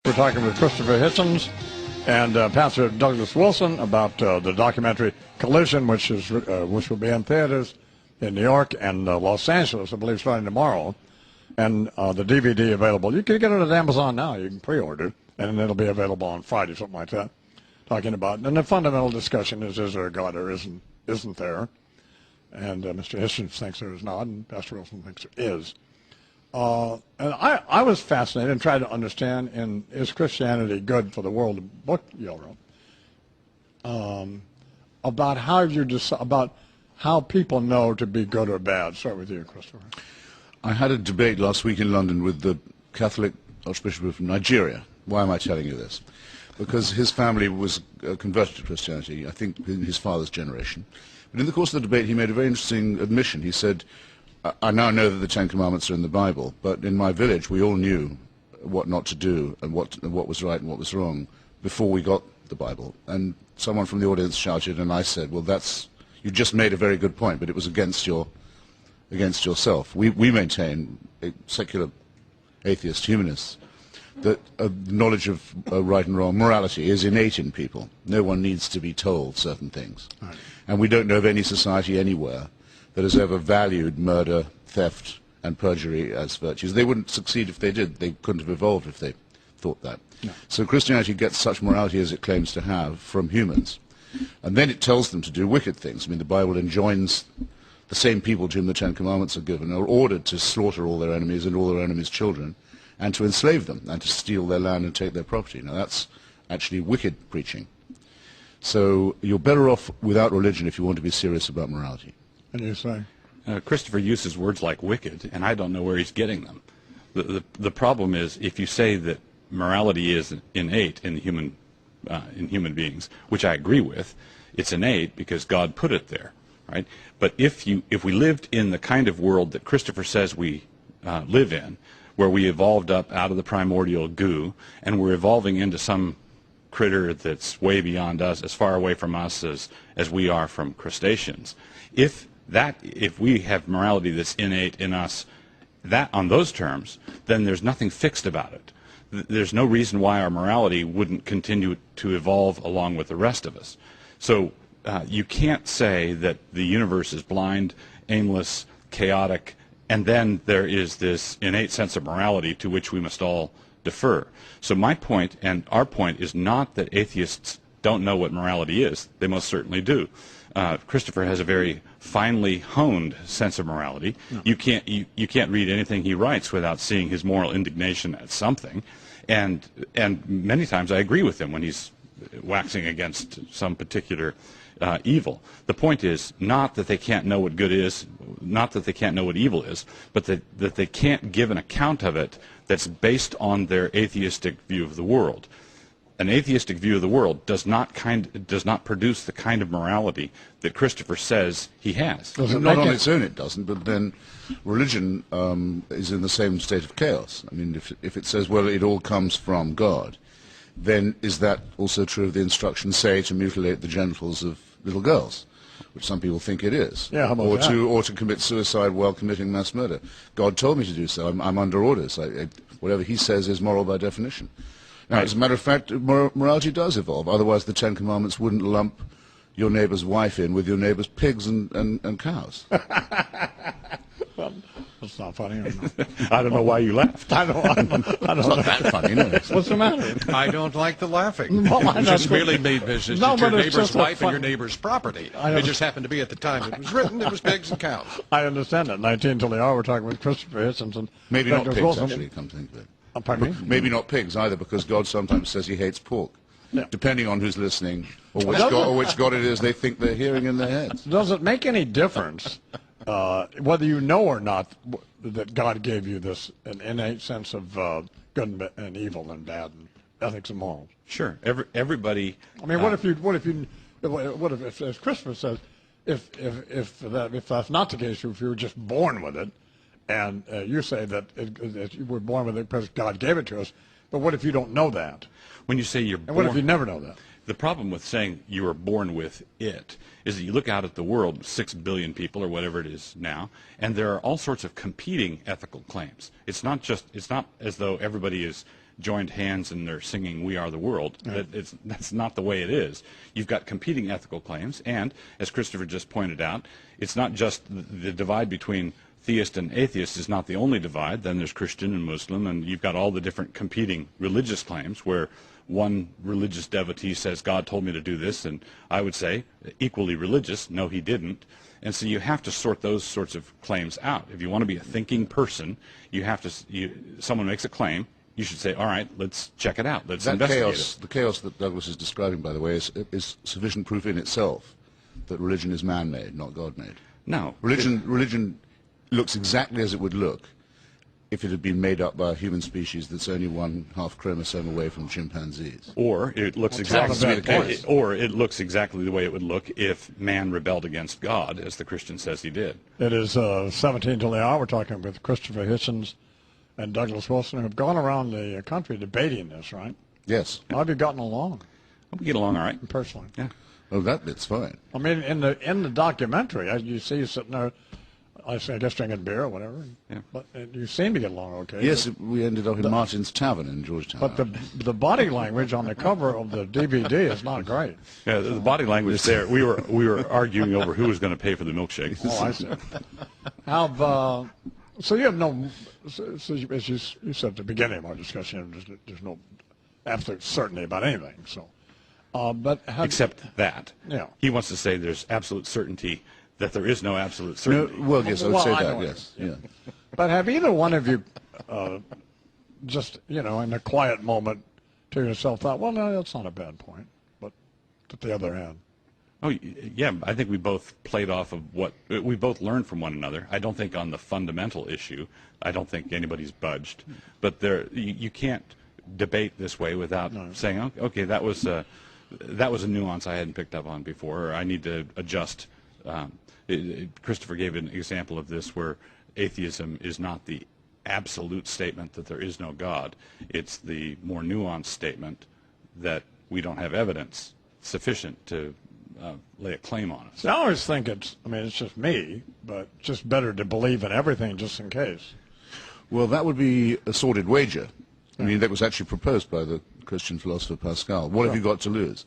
We're talking with Christopher Hitchens and Pastor Douglas Wilson about the documentary Collision, which will be in theaters in New York and Los Angeles, I believe, starting tomorrow. And the DVD available. You can get it at Amazon now. You can pre-order, and it'll be available on Friday, something like that. Talking about, and the fundamental discussion is there a God or isn't there? And Mr. Hitchens thinks there is not, and Pastor Wilson thinks there is. And I was fascinated and tried to understand, is Christianity good for the world? The book you wrote about how you about how people know to be good or bad. Start with you, Christopher. I had a debate last week in London with the Catholic Archbishop of Nigeria. Why am I telling you this? Because his family was converted to Christianity, I think, in his father's generation. But in the course of the debate, he made a very interesting admission. He said, I now know that the Ten Commandments are in the Bible, but in my village we all knew what not to do and what was right and what was wrong before we got the Bible. And someone from the audience shouted, and I said, well, you just made a very good point, but it was against yourself. We maintain, secular atheist humanists, that knowledge of right and wrong, morality, is innate in people. No one needs to be told certain things. Right. And we don't know of any society anywhere that has ever valued murder, theft, and perjury as virtues. They wouldn't succeed if they did. They couldn't have evolved if they thought that. No. So Christianity gets such morality as it claims to have from humans. And then it tells them to do wicked things. I mean, the Bible enjoins the same people to whom the Ten Commandments are given are ordered to slaughter all their enemies and all their enemies' children, and to enslave them, and to steal their land and take their property. Now, that's actually wicked preaching. So you're better off without religion if you want to be serious about morality. And you say? Christopher uses words like wicked, and I don't know where he's getting them. The problem is, if you say that morality is innate in human beings, which I agree with, it's innate because God put it there, right? But if we lived in the kind of world that Christopher says we live in, where we evolved up out of the primordial goo, and we're evolving into some critter that's way beyond us, as far away from us as we are from crustaceans, if we have morality that's innate in us, on those terms, then there's nothing fixed about it. There's no reason why our morality wouldn't continue to evolve along with the rest of us. So you can't say that the universe is blind, aimless, chaotic, and then there is this innate sense of morality to which we must all defer. So my point and our point is not that atheists don't know what morality is. They most certainly do. Christopher has a very finely honed sense of morality. No. You can't read anything he writes without seeing his moral indignation at something, and many times I agree with him when he's waxing against some particular evil. The point is not that they can't know what good is, not that they can't know what evil is, but that they can't give an account of it that's based on their atheistic view of the world. An atheistic view of the world does not produce the kind of morality that Christopher says he has. Not on its own it doesn't, but then religion is in the same state of chaos. I mean, if it says, well, it all comes from God, then is that also true of the instruction, say, to mutilate the genitals of little girls, which some people think it is, yeah, how about that? or to commit suicide while committing mass murder? God told me to do so. I'm under orders. Whatever he says is moral by definition. Now, as a matter of fact, morality does evolve. Otherwise, the Ten Commandments wouldn't lump your neighbor's wife in with your neighbor's pigs and cows. Well, that's not funny. I don't know why you laughed. I don't know. It's not that funny, no. What's the matter? I don't like the laughing. Well, it just merely made business. No, it's your but it's neighbor's just wife and your neighbor's property. It just happened to be at the time it was written, it was pigs and cows. I understand that. 19 till the hour, we're talking with Christopher Hitchens and maybe not Douglas pigs, Wilson. actually, come to think of it. Pardon me? Maybe not pigs either, because God sometimes says he hates pork, depending on who's listening or which God it is they think they're hearing in their heads. Does it make any difference whether you know or not that God gave you this an innate sense of good and evil and bad and ethics and morals? Sure. Everybody. I mean, what if, as Christopher says, if that's not the case, if you were just born with it, and you say that you were born with it because God gave it to us, but what if you don't know that? When you say you're and born, what if you never know that? The problem with saying you were born with it is that you look out at the world, 6 billion people or whatever it is now, and there are all sorts of competing ethical claims. It's not as though everybody is joined hands and they're singing "We Are the World." That's not the way it is. You've got competing ethical claims, and as Christopher just pointed out, it's not just the divide between theist and atheist is not the only divide. Then there's Christian and Muslim, and you've got all the different competing religious claims where one religious devotee says, God told me to do this, and I would say, equally religious, no, he didn't. And so you have to sort those sorts of claims out. If you want to be a thinking person, you have to, someone makes a claim, you should say, all right, let's check it out. Let's investigate it. The chaos that Douglas is describing, by the way, is sufficient proof in itself that religion is man-made, not God-made. No. Religion looks exactly as it would look if it had been made up by a human species that's only one half chromosome away from chimpanzees. Or it looks exactly the way it would look if man rebelled against God, as the Christian says he did. It is 17 till the hour. We're talking with Christopher Hitchens and Douglas Wilson, who have gone around the country debating this, right? Yes. How have you gotten along? We get along all right. Personally. Yeah. Oh, that bit's fine. I mean, in the documentary, you see you sitting there, I guess drinking beer or whatever. Yeah. But you seem to get along okay. Yes, we ended up in Martin's Tavern in Georgetown. But the body language on the cover of the DVD is not great. Yeah, the body language there. We were arguing over who was going to pay for the milkshake. Oh, I see. So you have no. So as you said at the beginning of our discussion, there's no absolute certainty about anything. So, Except that. Yeah. He wants to say there's absolute certainty that there is no absolute certainty. No, well, yes, I would say that, yes. Yeah. But have either one of you just, in a quiet moment to yourself thought, well, no, that's not a bad point, but at the other hand? Oh, yeah, I think we both played off of we both learned from one another. I don't think on the fundamental issue, I don't think anybody's budged. But you can't debate this way without saying, okay, that was a nuance I hadn't picked up on before, or I need to adjust. Christopher gave an example of this where atheism is not the absolute statement that there is no God. It's the more nuanced statement that we don't have evidence sufficient to lay a claim on it. So I always think it's just me, but just better to believe in everything just in case. Well, that would be a sordid wager. I mean, that was actually proposed by the Christian philosopher Pascal. What have you got to lose?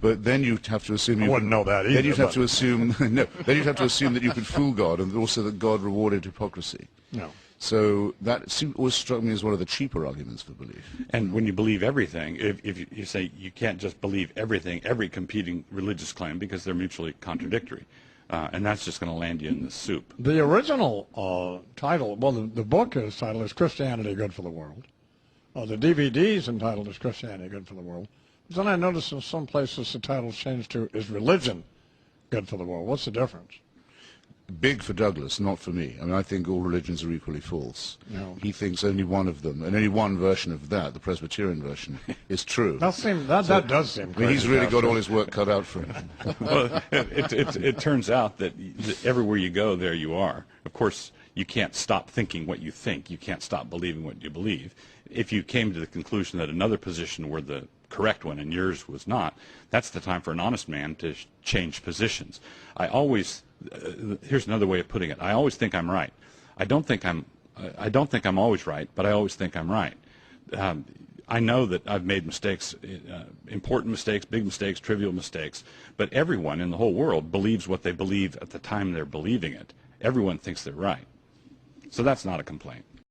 But then you'd have to assume I wouldn't know that either. Then you'd have to assume Then you'd have to assume that you could fool God, and also that God rewarded hypocrisy. No. So that always struck me as one of the cheaper arguments for belief. And when you believe everything, if you say you can't just believe everything, every competing religious claim, because they're mutually contradictory, and that's just going to land you in the soup. The original title, well, the book is titled is Christianity Good for the World. The DVD is entitled is Christianity Good for the World. Then I noticed in some places the title's changed to Is Religion Good for the World? What's the difference? Big for Douglas, not for me. I mean, I think all religions are equally false. No. He thinks only one of them, and only one version of that, the Presbyterian version, is true. That does seem I mean, he's really got all his work cut out for him. Well, it turns out that everywhere you go, there you are. Of course, you can't stop thinking what you think. You can't stop believing what you believe. If you came to the conclusion that another position were the correct one and yours was not, that's the time for an honest man to change positions. Here's another way of putting it. I always think I'm right. I don't think I'm always right, but I always think I'm right. I know that I've made mistakes, important mistakes, big mistakes, trivial mistakes, but everyone in the whole world believes what they believe at the time they're believing it. Everyone thinks they're right. So that's not a complaint.